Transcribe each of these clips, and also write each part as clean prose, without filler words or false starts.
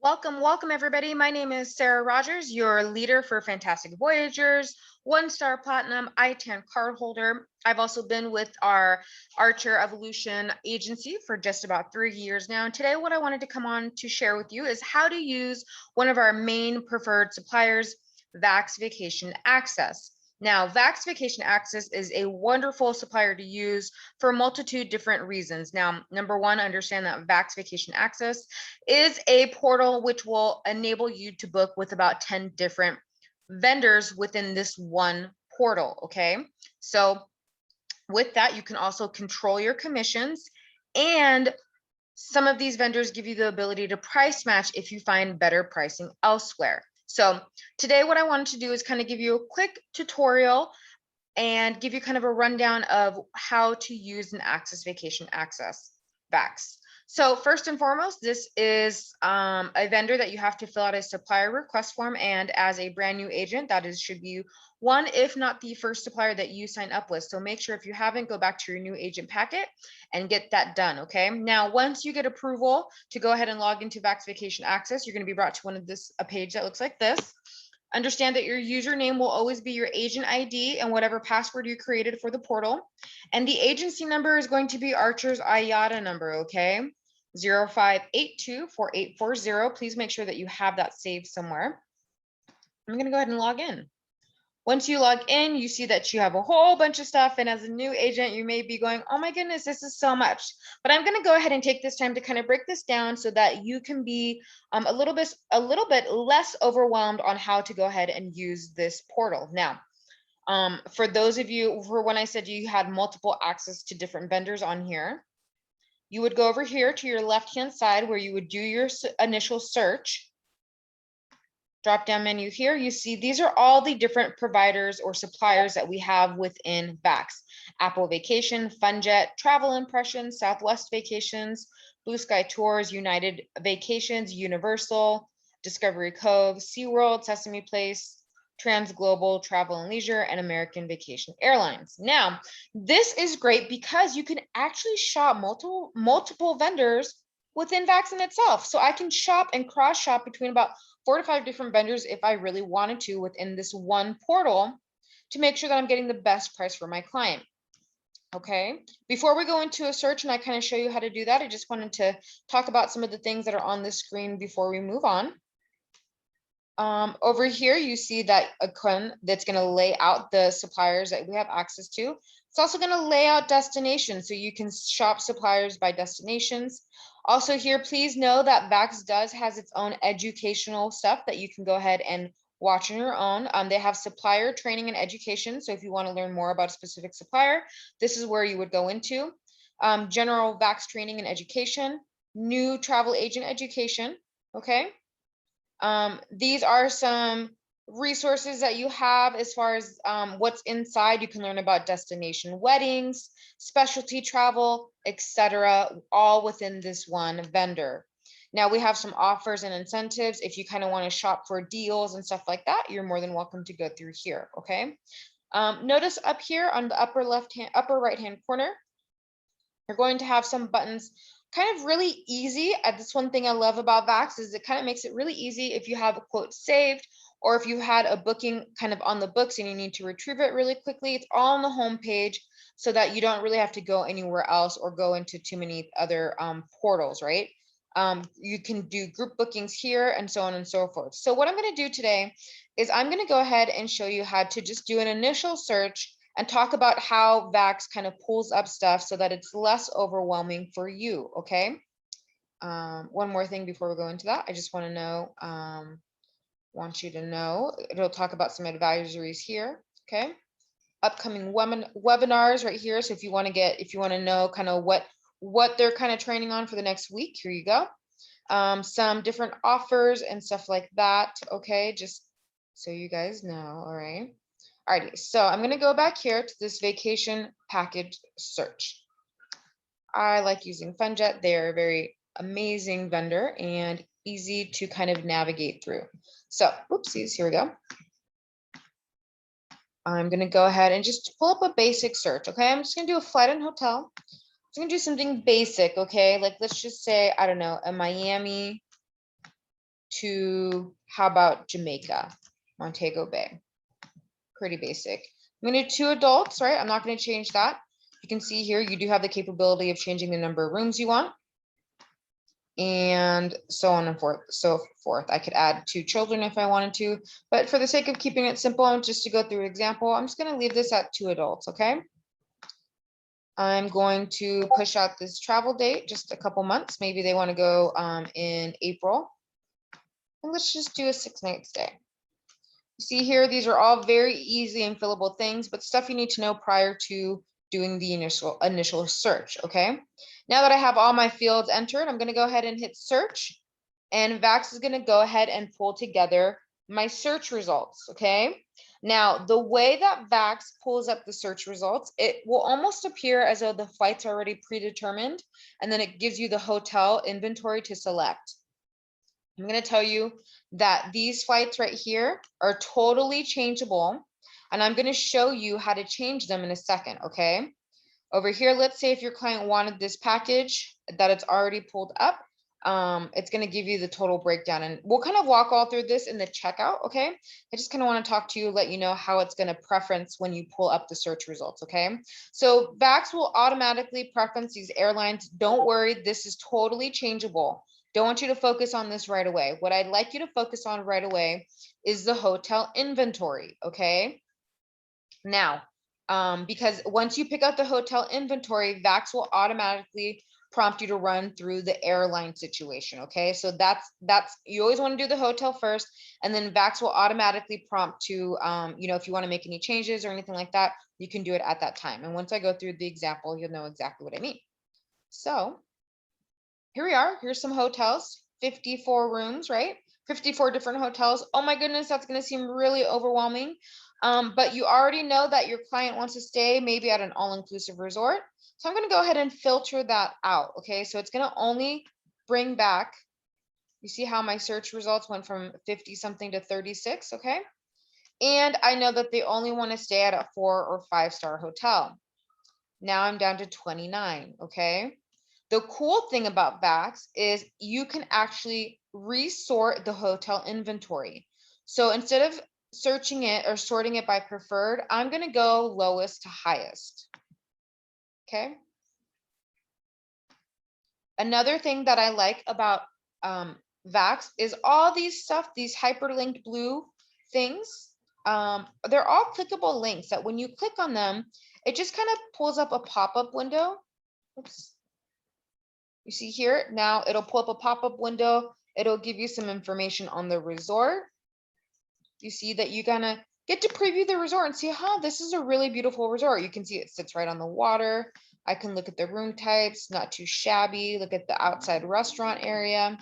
Welcome everybody. My name is Sarah Rogers, your leader for Fantastic Voyagers, 1-star platinum ITAN card holder. I've also been with our Archer Evolution agency for just about 3 years now. And today what I wanted to come on to share with you is how to use one of our main preferred suppliers, Vax Vacation Access. Now, Vax Vacation Access is a wonderful supplier to use for a multitude different reasons. Now, number one, understand that Vax Vacation Access is a portal which will enable you to book with about 10 different vendors within this one portal, okay? So with that, you can also control your commissions, and some of these vendors give you the ability to price match if you find better pricing elsewhere. So today what I wanted to do is kind of give you a quick tutorial and give you kind of a rundown of how to use an Acess Vacation Access Vax. So first and foremost, this is a vendor that you have to fill out a supplier request form, and as a brand new agent, should be one, if not the first supplier that you sign up with. So make sure if you haven't, go back to your new agent packet and get that done, okay? Now, once you get approval to go ahead and log into Vax Vacation Access, you're gonna be brought to a page that looks like this. Understand that your username will always be your agent ID and whatever password you created for the portal. And the agency number is going to be Archer's IATA number, okay? 05824840. Please make sure that you have that saved somewhere. I'm gonna go ahead and log in. Once you log in, you see that you have a whole bunch of stuff. And as a new agent, you may be going, oh my goodness, this is so much. But I'm gonna go ahead and take this time to kind of break this down so that you can be a little bit less overwhelmed on how to go ahead and use this portal. Now, for those of you, for when I said you had multiple access to different vendors on here, you would go over here to your left-hand side where you would do your initial search. Drop down menu here, you see these are all the different providers or suppliers that we have within Vax. Apple Vacation, FunJet, Travel Impressions, Southwest Vacations, Blue Sky Tours, United Vacations, Universal, Discovery Cove, SeaWorld, Sesame Place, Transglobal Travel and Leisure, and American Vacation Airlines. Now, this is great because you can actually shop multiple vendors within Vax in itself. So I can shop and cross shop between about 4 to 5 different vendors if I really wanted to within this one portal to make sure that I'm getting the best price for my client. Okay, before we go into a search and I kind of show you how to do that, I just wanted to talk about some of the things that are on this screen before we move on. Over here, you see that icon that's going to lay out the suppliers that we have access to. It's also going to lay out destinations, so you can shop suppliers by destinations. Also here, please know that Vax has its own educational stuff that you can go ahead and watch on your own. They have supplier training and education. So if you want to learn more about a specific supplier, this is where you would go into. General Vax training and education, new travel agent education, okay? These are some resources that you have as far as what's inside. You can learn about destination weddings, specialty travel, etc., all within this one vendor. Now we have some offers and incentives. If you kind of want to shop for deals and stuff like that, you're more than welcome to go through here, okay? Notice up here on the upper right hand corner, you're going to have some buttons kind of really easy. That's one thing I love about Vax is it kind of makes it really easy if you have a quote saved or if you had a booking kind of on the books and you need to retrieve it really quickly. It's all on the home page so that you don't really have to go anywhere else or go into too many other portals, right? You can do group bookings here and so on and so forth. So what I'm going to do today is I'm going to go ahead and show you how to just do an initial search and talk about how Vax kind of pulls up stuff so that it's less overwhelming for you, okay? One more thing before we go into that, I just want to know, want you to know, it'll talk about some advisories here, okay? Upcoming webinars right here. So if you want to know kind of what they're kind of training on for the next week, here you go. Some different offers and stuff like that, okay? Just so you guys know, all right? Alrighty, so I'm going to go back here to this vacation package search. I like using FunJet. They're a very amazing vendor and easy to kind of navigate through. So, oopsies, here we go. I'm going to go ahead and just pull up a basic search, okay? I'm just going to do a flight and hotel. I'm just going to do something basic, okay? Like, let's just say, I don't know, a Miami to, how about Jamaica, Montego Bay? Pretty basic. I'm going to do 2 adults, right? I'm not going to change that. You can see here, you do have the capability of changing the number of rooms you want, and so on and so forth. I could add 2 children if I wanted to, but for the sake of keeping it simple, just to go through an example, I'm just going to leave this at 2 adults, okay? I'm going to push out this travel date just a couple months. Maybe they want to go in April. And let's just do a 6-night stay. See here, these are all very easy and fillable things, but stuff you need to know prior to doing the initial search, okay? Now that I have all my fields entered, I'm gonna go ahead and hit search, and Vax is gonna go ahead and pull together my search results, okay? Now, the way that Vax pulls up the search results, it will almost appear as though the flights are already predetermined, and then it gives you the hotel inventory to select. I'm going to tell you that these flights right here are totally changeable, and I'm going to show you how to change them in a second, okay? Over here, let's say if your client wanted this package that it's already pulled up, it's going to give you the total breakdown, and we'll kind of walk all through this in the checkout, okay? I just kind of want to talk to you, let you know how it's going to preference when you pull up the search results, okay? So Vax will automatically preference these airlines. Don't worry, this is totally changeable. Don't want you to focus on this right away. What I'd like you to focus on right away is the hotel inventory, okay? Now, because once you pick out the hotel inventory, Vax will automatically prompt you to run through the airline situation, okay? So that's you always want to do the hotel first, and then Vax will automatically prompt to, you know, if you want to make any changes or anything like that, you can do it at that time. And once I go through the example, you'll know exactly what I mean. So here we are. Here's some hotels, 54 rooms, right? 54 different hotels. Oh my goodness, that's going to seem really overwhelming. But you already know that your client wants to stay maybe at an all-inclusive resort. So I'm going to go ahead and filter that out. Okay, so it's going to only bring back, you see how my search results went from 50 something to 36. Okay, and I know that they only want to stay at a 4 or 5-star hotel. Now I'm down to 29. Okay. The cool thing about Vax is you can actually resort the hotel inventory. So instead of searching it or sorting it by preferred, I'm going to go lowest to highest. Okay. Another thing that I like about Vax is all these stuff, these hyperlinked blue things, they're all clickable links that when you click on them, it just kind of pulls up a pop-up window. Oops. You see here, now it'll pull up a pop-up window. It'll give you some information on the resort. You see that you kind of get to preview the resort and see, this is a really beautiful resort. You can see it sits right on the water. I can look at the room types, not too shabby. Look at the outside restaurant area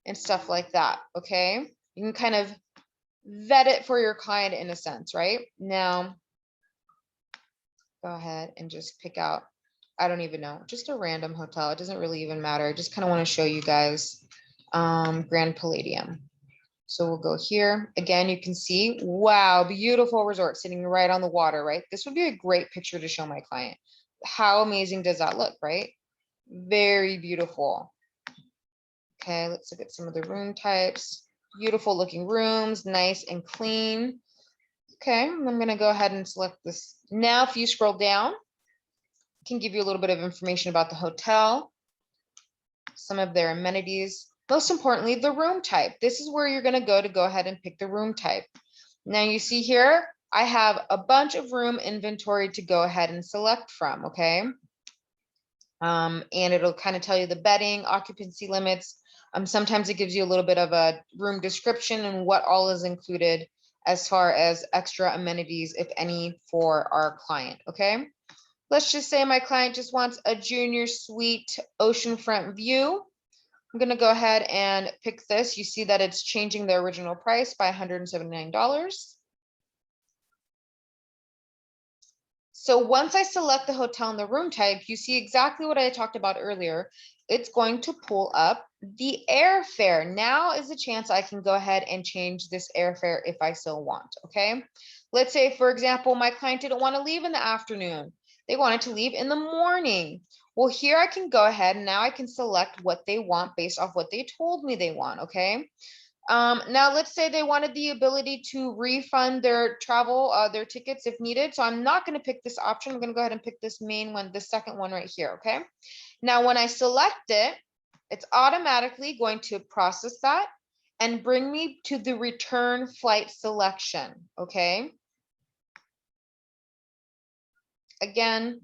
and stuff like that, okay? You can kind of vet it for your client in a sense, right? Now, go ahead and just pick out, I don't even know, just a random hotel. It doesn't really even matter. I just kind of want to show you guys Grand Palladium. So we'll go here. Again, you can see, wow, beautiful resort sitting right on the water, right? This would be a great picture to show my client. How amazing does that look, right? Very beautiful. Okay, let's look at some of the room types. Beautiful looking rooms, nice and clean. Okay, I'm going to go ahead and select this. Now, if you scroll down, can give you a little bit of information about the hotel, some of their amenities, most importantly, the room type. This is where you're going to go ahead and pick the room type. Now you see here, I have a bunch of room inventory to go ahead and select from, okay? And it'll kind of tell you the bedding, occupancy limits. Sometimes it gives you a little bit of a room description and what all is included as far as extra amenities, if any, for our client, okay? Let's just say my client just wants a junior suite oceanfront view. I'm going to go ahead and pick this. You see that it's changing the original price by $179. So once I select the hotel and the room type, you see exactly what I talked about earlier. It's going to pull up the airfare. Now is the chance I can go ahead and change this airfare if I so want, okay? Let's say, for example, my client didn't want to leave in the afternoon. They wanted to leave in the morning. Well, here I can go ahead and now I can select what they want based off what they told me they want, okay? Now let's say they wanted the ability to refund their travel, their tickets if needed. So I'm not going to pick this option. I'm going to go ahead and pick this main one, the second one right here. Okay. Now, when I select it, it's automatically going to process that and bring me to the return flight selection. Okay. Again,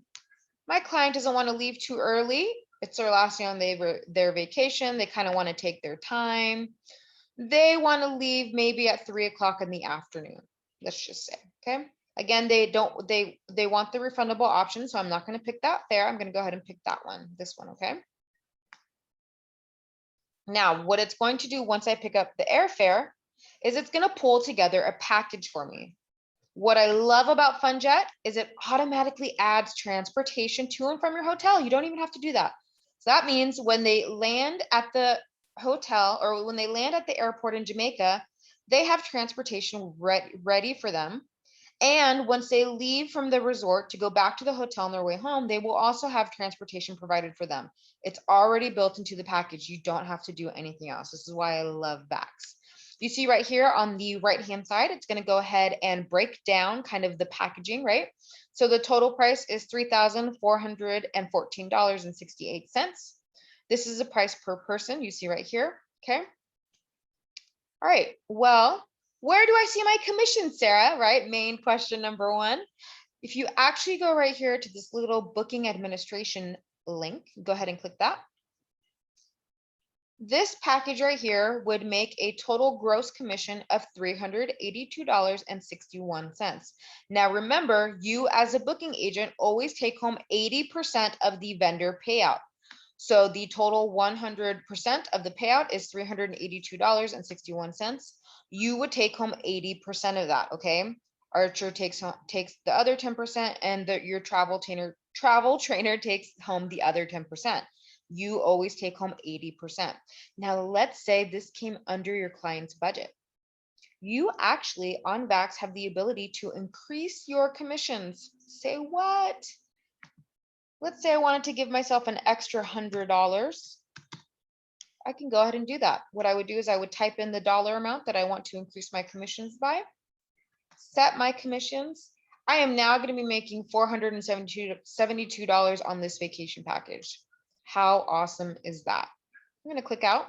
my client doesn't want to leave too early. It's their last day on their vacation. They kind of want to take their time. They want to leave maybe at 3 o'clock in the afternoon. Let's just say, okay. Again, they want the refundable option. So I'm not going to pick that fare. I'm going to go ahead and pick that one, this one. Okay. Now, what it's going to do once I pick up the airfare is it's going to pull together a package for me. What I love about FunJet is it automatically adds transportation to and from your hotel. You don't even have to do that. So that means when they land at the hotel or when they land at the airport in Jamaica, they have transportation ready for them. And once they leave from the resort to go back to the hotel on their way home, they will also have transportation provided for them. It's already built into the package. You don't have to do anything else. This is why I love Vax. You see right here on the right-hand side, it's going to go ahead and break down kind of the packaging, right? So the total price is $3,414.68. This is a price per person. You see right here. Okay. All right. Well, where do I see my commission, Sarah? Right? Main question number one. If you actually go right here to this little booking administration link, go ahead and click that. This package right here would make a total gross commission of $382.61. Now, remember, you as a booking agent always take home 80% of the vendor payout. So the total 100% of the payout is $382.61. You would take home 80% of that. Okay. Archer takes the other 10%, and your travel trainer takes home the other 10%. You always take home 80%. Now, let's say this came under your client's budget. You actually on Vax have the ability to increase your commissions. Say what? Let's say I wanted to give myself an extra $100. I can go ahead and do that. What I would do is I would type in the dollar amount that I want to increase my commissions by, set my commissions. I am now going to be making $472 on this vacation package. How awesome is that? I'm going to click out.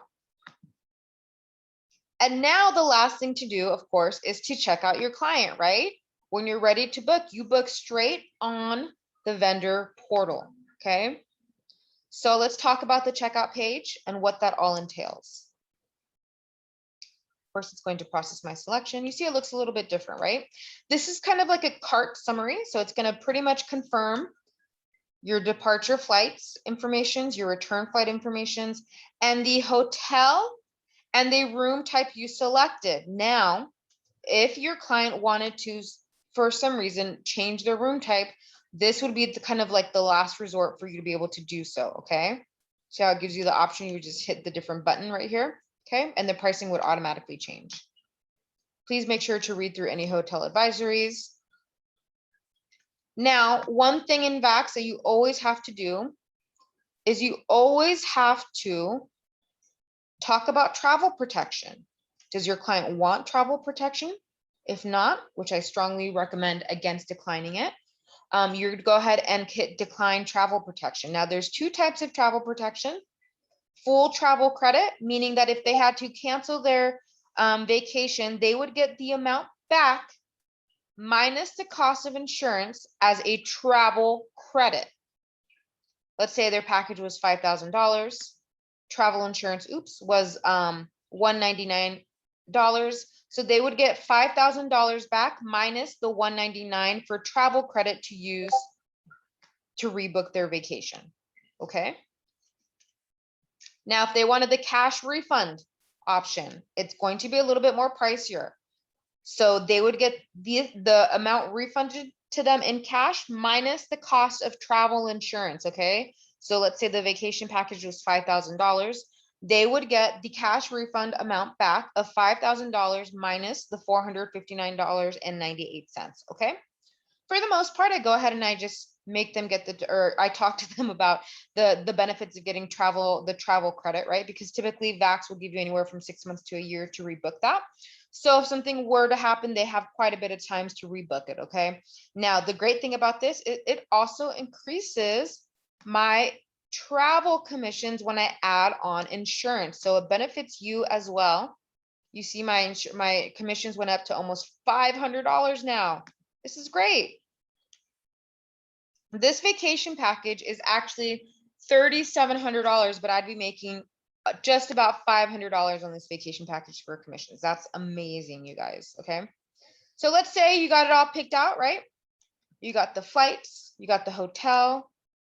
And now the last thing to do, of course, is to check out your client, right? When you're ready to book, you book straight on the vendor portal. Okay. So let's talk about the checkout page and what that all entails. First, it's going to process my selection. You see, it looks a little bit different, right? This is kind of like a cart summary. So it's going to pretty much confirm your departure flights informations, your return flight informations, and the hotel and the room type you selected. Now, if your client wanted to, for some reason, change their room type, this would be the kind of like the last resort for you to be able to do so. Okay. See how it gives you the option? You would just hit the different button right here. Okay. And the pricing would automatically change. Please make sure to read through any hotel advisories. Now, one thing in Vax that you always have to do is you always have to talk about travel protection. Does your client want travel protection? If not, which I strongly recommend against declining it, you're to go ahead and hit decline travel protection. Now, there's two types of travel protection. Full travel credit, meaning that if they had to cancel their vacation, they would get the amount back minus the cost of insurance as a travel credit. Let's say their package was $5,000. Travel insurance, was $199. So they would get $5,000 back minus the $199 for travel credit to use to rebook their vacation. Okay. Now, if they wanted the cash refund option, it's going to be a little bit more pricier. So they would get the amount refunded to them in cash minus the cost of travel insurance. Okay. So let's say the vacation package was $5,000. They would get the cash refund amount back of $5,000 minus the $459.98. Okay. For the most part, I go ahead and I just make them get or I talk to them about the benefits of getting the travel credit, right? Because typically Vax will give you anywhere from 6 months to a year to rebook that. So if something were to happen, they have quite a bit of times to rebook it, okay? Now, the great thing about this, it also increases my travel commissions when I add on insurance. So it benefits you as well. You see my commissions went up to almost $500 now. This is great. This vacation package is actually $3,700, but I'd be making just about $500 on this vacation package for commissions. That's amazing, you guys. Okay. So let's say you got it all picked out, right? You got the flights, you got the hotel.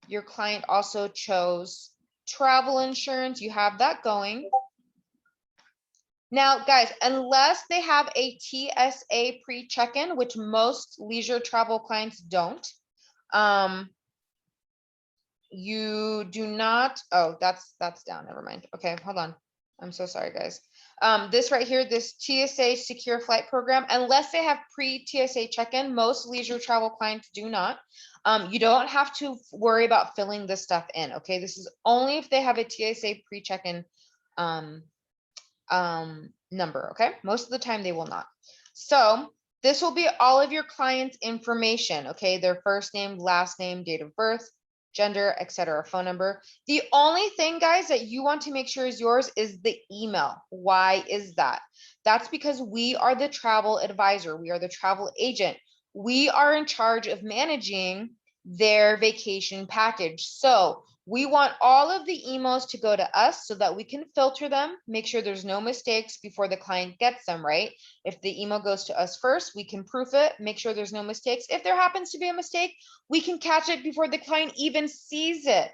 Your client also chose travel insurance. You have that going. Now, guys, unless they have a TSA pre-check-in, which most leisure travel clients don't, you do not, oh, that's down, never mind. Okay, hold on. I'm so sorry, guys. This right here, this TSA secure flight program, unless they have pre-TSA check-in, most leisure travel clients do not. You don't have to worry about filling this stuff in, okay? This is only if they have a TSA pre-check-in number, okay? Most of the time they will not. So this will be all of your clients' information, okay? Their first name, last name, date of birth, gender, etc., phone number. The only thing, guys, that you want to make sure is yours is the email. Why is that? That's because we are the travel advisor. We are the travel agent. We are in charge of managing their vacation package. So we want all of the emails to go to us so that we can filter them, make sure there's no mistakes before the client gets them, right? If the email goes to us first, we can proof it, make sure there's no mistakes. If there happens to be a mistake, we can catch it before the client even sees it,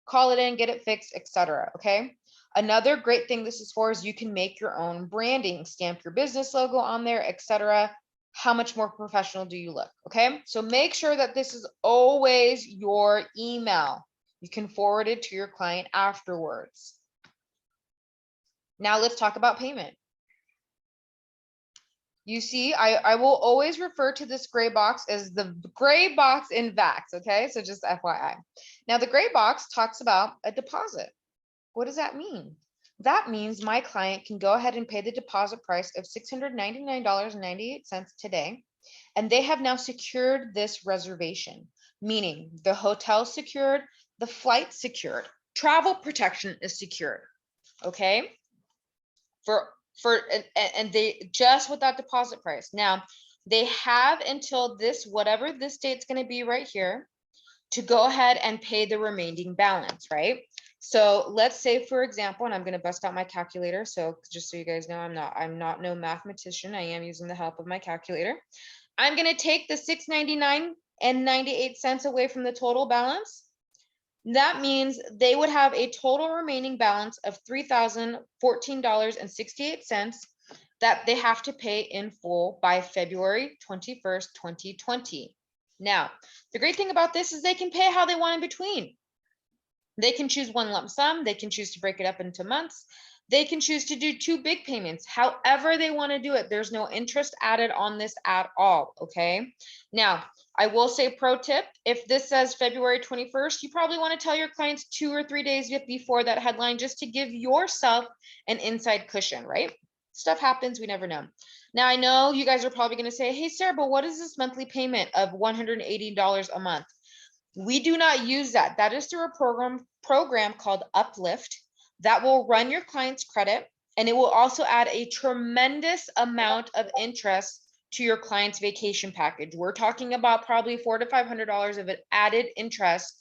call it in, get it fixed, etc. Okay. Another great thing this is for is you can make your own branding, stamp your business logo on there, etc. How much more professional do you look? Okay. So make sure that this is always your email. You can forward it to your client afterwards. Now let's talk about payment. You see, I will always refer to this gray box as the gray box in Vax, okay? So just FYI. Now the gray box talks about a deposit. What does that mean? That means my client can go ahead and pay the deposit price of $699.98 today, and they have now secured this reservation, meaning the hotel secured, the flight secured, travel protection is secured, okay? And they just with that deposit price. Now they have until this, whatever this date's going to be right here, to go ahead and pay the remaining balance, right? So let's say, for example, and I'm going to bust out my calculator. So just so you guys know, I'm not no mathematician. I am using the help of my calculator. I'm going to take the $699.98 away from the total balance. That means they would have a total remaining balance of $3,014.68 that they have to pay in full by February 21st, 2020. Now, the great thing about this is they can pay how they want in between. They can choose one lump sum. They can choose to break it up into months. They can choose to do 2 big payments, however they want to do it. There's no interest added on this at all, okay? Now, I will say pro tip, if this says February 21st, you probably want to tell your clients 2 or 3 days before that headline just to give yourself an inside cushion, right? Stuff happens, we never know. Now, I know you guys are probably going to say, hey, Sarah, but what is this monthly payment of $180 a month? We do not use that. That is through a program called Uplift that will run your client's credit, and it will also add a tremendous amount of interest to your client's vacation package. We're talking about probably $400 to $500 of added interest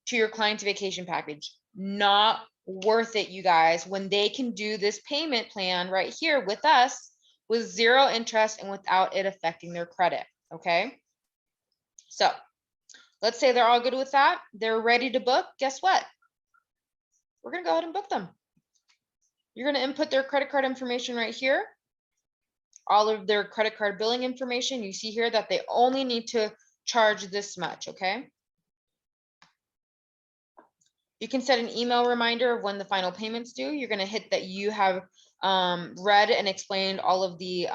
to your client's vacation package. Not worth it, you guys, when they can do this payment plan right here with us with 0 interest and without it affecting their credit, okay? So let's say they're all good with that. They're ready to book. Guess what? We're going to go ahead and book them. You're going to input their credit card information right here. All of their credit card billing information. You see here that they only need to charge this much, okay? You can set an email reminder of when the final payment's due. You're going to hit that you have read and explained all of the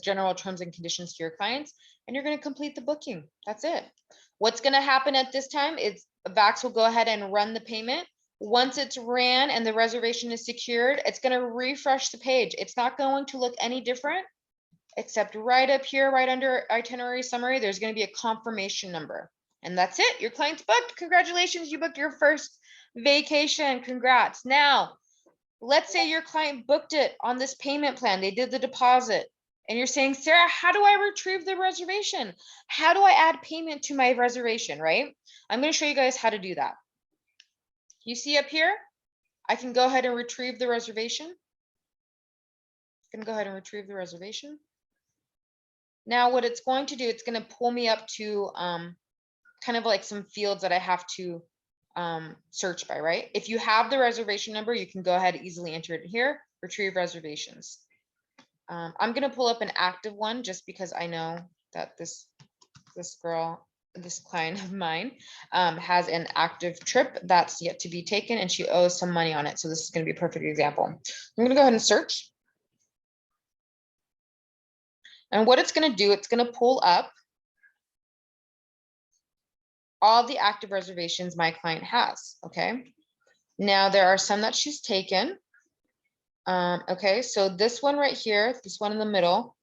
general terms and conditions to your clients, and you're going to complete the booking. That's it. What's going to happen at this time is Vax will go ahead and run the payment. Once it's ran and the reservation is secured, it's going to refresh the page. It's not going to look any different, except right up here, right under itinerary summary, there's going to be a confirmation number. And that's it. Your client's booked. Congratulations, you booked your first vacation. Congrats. Now, let's say your client booked it on this payment plan. They did the deposit. And you're saying, Sarah, how do I retrieve the reservation? How do I add payment to my reservation, right? I'm going to show you guys how to do that. You see up here, I can go ahead and retrieve the reservation. I'm going to go ahead and retrieve the reservation. Now what it's going to do, it's going to pull me up to kind of like some fields that I have to search by, right? If you have the reservation number, you can go ahead and easily enter it here, retrieve reservations. I'm going to pull up an active one just because I know that this client of mine has an active trip that's yet to be taken and she owes some money on it. So this is going to be a perfect example. I'm going to go ahead and search. And what it's going to do, it's going to pull up all the active reservations my client has. Okay. Now there are some that she's taken. Okay, so this one right here, this one in the middle,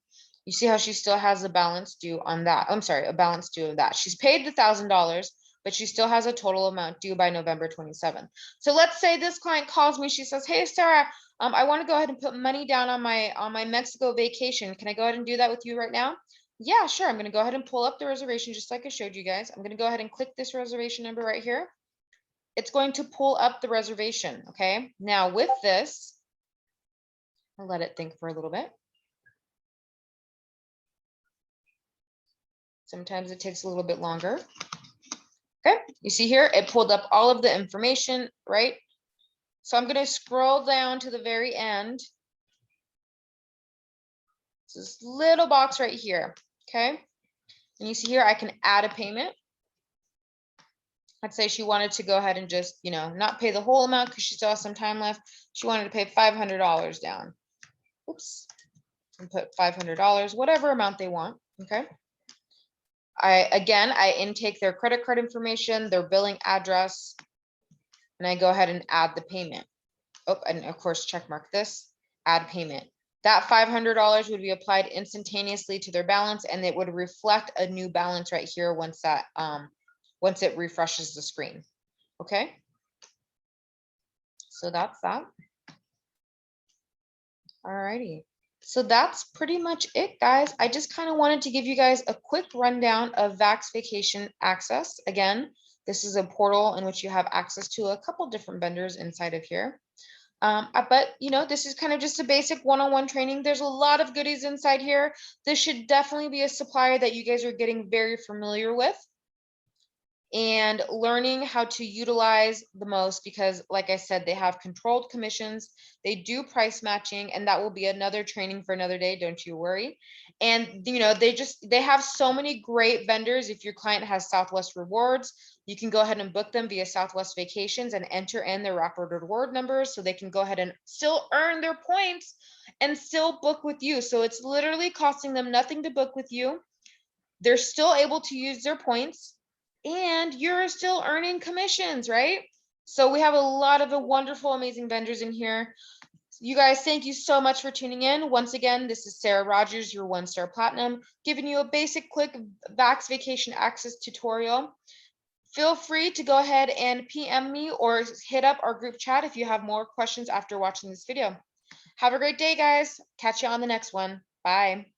you see how she still has a balance due on that. I'm sorry, a balance due of that. She's paid the $1,000, but she still has a total amount due by November 27th. So let's say this client calls me. She says, hey, Sarah, I want to go ahead and put money down on my Mexico vacation. Can I go ahead and do that with you right now? Yeah, sure. I'm going to go ahead and pull up the reservation just like I showed you guys. I'm going to go ahead and click this reservation number right here. It's going to pull up the reservation. Okay, now with this, I'll let it think for a little bit. Sometimes it takes a little bit longer. Okay, you see here, it pulled up all of the information, right? So I'm going to scroll down to the very end. This little box right here. Okay, and you see here, I can add a payment. Let's say she wanted to go ahead and just, not pay the whole amount because she still has some time left. She wanted to pay $500 down. Oops, and put $500, whatever amount they want. Okay. I intake their credit card information, their billing address, and I go ahead and add the payment. Oh, and of course, check mark this, add payment. That $500 would be applied instantaneously to their balance, and it would reflect a new balance right here once it refreshes the screen. Okay. So that's that. All righty. So that's pretty much it, guys. I just kind of wanted to give you guys a quick rundown of Vax Vacation Access. Again, this is a portal in which you have access to a couple different vendors inside of here. But this is kind of just a basic one-on-one training. There's a lot of goodies inside here. This should definitely be a supplier that you guys are getting very familiar with and learning how to utilize the most, because like I said, they have controlled commissions, they do price matching, and that will be another training for another day, don't you worry. And they have so many great vendors. If your client has Southwest Rewards, you can go ahead and book them via Southwest Vacations and enter in their rapid reward numbers so they can go ahead and still earn their points and still book with you. So it's literally costing them nothing to book with you. They're still able to use their points, and you're still earning commissions, right? So we have a lot of wonderful, amazing vendors in here. You guys, thank you so much for tuning in. Once again, this is Sarah Rogers, your 1-star platinum, giving you a basic quick Vax Vacation Access tutorial. Feel free to go ahead and PM me or hit up our group chat if you have more questions after watching this video. Have a great day, guys. Catch you on the next one. Bye.